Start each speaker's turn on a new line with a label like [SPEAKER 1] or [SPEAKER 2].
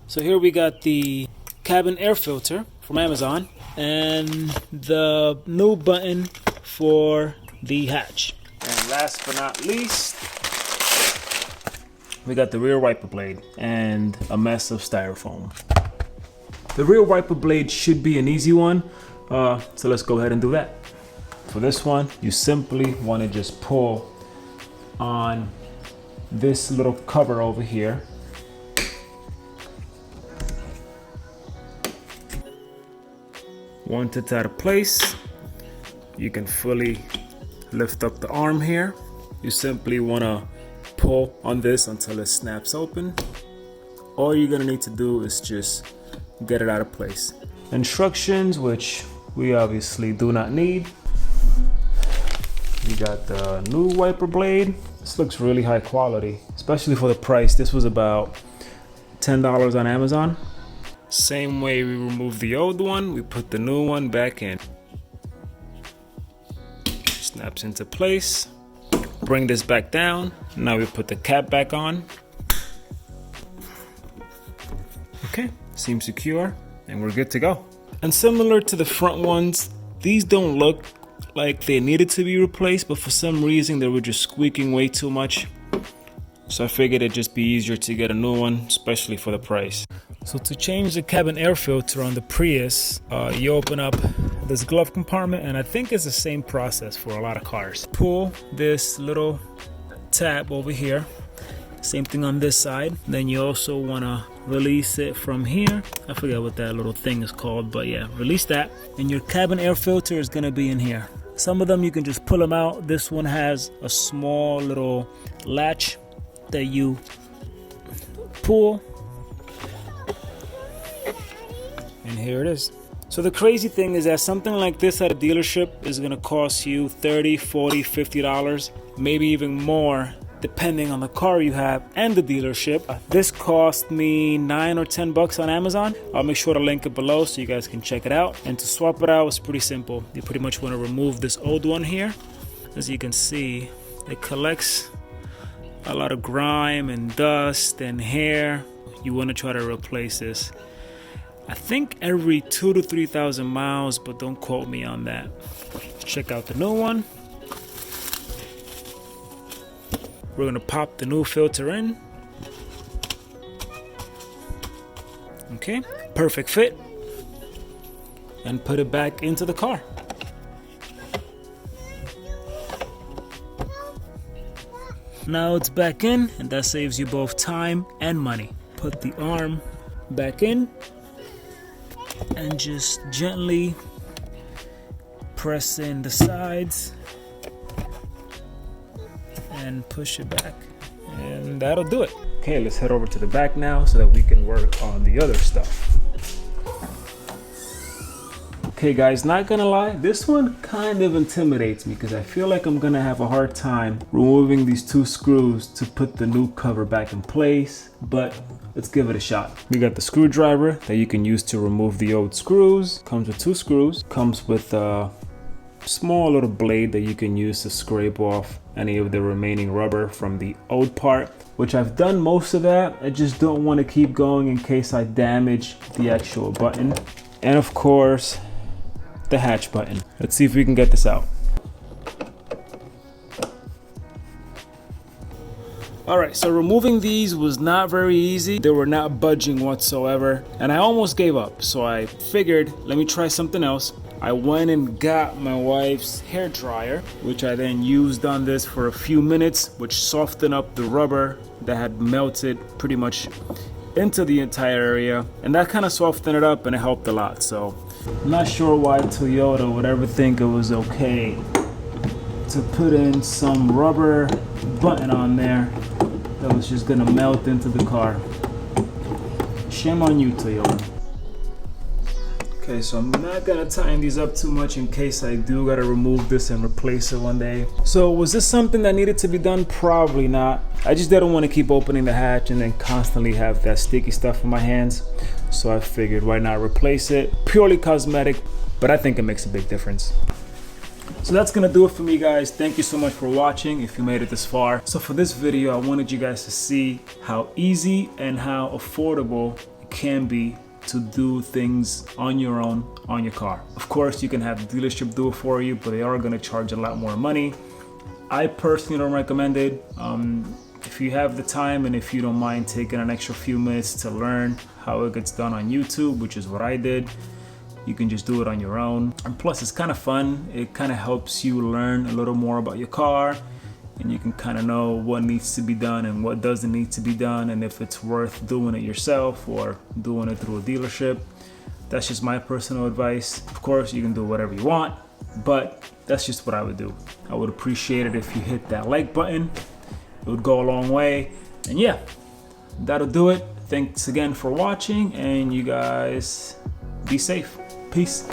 [SPEAKER 1] So here we got the cabin air filter from Amazon and the new button for the hatch. And last but not least, we got the rear wiper blade and a mess of styrofoam. The rear wiper blade should be an easy one, so let's go ahead and do that. For this one, you simply want to just pull on this little cover over here. Once it's out of place, you can fully lift up the arm here. You simply want to pull on this until it snaps open. All you're going to need to do is just get it out of place. Instructions, which we obviously do not need. We got the new wiper blade. This looks really high quality, especially for the price. This was about $10 on Amazon. Same way we removed the old one, we put the new one back in. Snaps into place. Bring this back down. Now we put the cap back on. Okay, seems secure and we're good to go. And similar to the front ones, these don't look like they needed to be replaced, but for some reason they were just squeaking way too much. So I figured it'd just be easier to get a new one, especially for the price. So to change the cabin air filter on the Prius, you open up this glove compartment, and I think it's the same process for a lot of cars. Pull this little tab over here. Same thing on this side. Then you also want to release it from here. I forget what that little thing is called, but yeah, release that. And your cabin air filter is going to be in here. Some of them you can just pull them out. This one has a small little latch that you pull. And here it is. So the crazy thing is that something like this at a dealership is going to cost you $30, $40, $50, maybe even more, depending on the car you have and the dealership. This cost me $9 or $10 on Amazon. I'll make sure to link it below so you guys can check it out. And to swap it out is pretty simple. You pretty much want to remove this old one here. As you can see, it collects a lot of grime and dust and hair. You want to try to replace this, I think every 2,000 to 3,000 miles, but don't quote me on that. Check out the new one. We're gonna pop the new filter in. Okay, perfect fit. And put it back into the car. Now it's back in, and that saves you both time and money. Put the arm back in and just gently press in the sides and push it back, and that'll do it. Okay, let's head over to the back now so that we can work on the other stuff. Okay guys, not gonna lie, this one kind of intimidates me because I feel like I'm gonna have a hard time removing these two screws to put the new cover back in place, but let's give it a shot. We got the screwdriver that you can use to remove the old screws. Comes with two screws. Comes with a small little blade that you can use to scrape off any of the remaining rubber from the old part, which I've done most of that. I just don't want to keep going in case I damage the actual button. And of course, the hatch button. Let's see if we can get this out. Alright, so removing these was not very easy. They were not budging whatsoever, and I almost gave up. So I figured, let me try something else. I went and got my wife's hair dryer, which I then used on this for a few minutes, which softened up the rubber that had melted pretty much into the entire area, and that kind of softened it up and it helped a lot. So I'm not sure why Toyota would ever think it was okay to put in some rubber button on there that was just gonna melt into the car. Shame on you, Toyota. Okay, so I'm not gonna tighten these up too much in case I do gotta remove this and replace it one day. So was this something that needed to be done? Probably not. I just didn't want to keep opening the hatch and then constantly have that sticky stuff in my hands. So I figured why not replace it? Purely cosmetic, but I think it makes a big difference. So that's gonna do it for me, guys. Thank you so much for watching if you made it this far. So for this video, I wanted you guys to see how easy and how affordable can be to do things on your own on your car. Of course, you can have the dealership do it for you, but they are going to charge a lot more money. I personally don't recommend it. If you have the time and if you don't mind taking an extra few minutes to learn how it gets done on YouTube, which is what I did, you can just do it on your own. And plus, it's kind of fun. It kind of helps you learn a little more about your car, and you can kind of know what needs to be done and what doesn't need to be done, and if it's worth doing it yourself or doing it through a dealership. That's just my personal advice. Of course, you can do whatever you want, but that's just what I would do. I would appreciate it if you hit that like button. It would go a long way. And yeah, that'll do it. Thanks again for watching, and you guys be safe. Peace.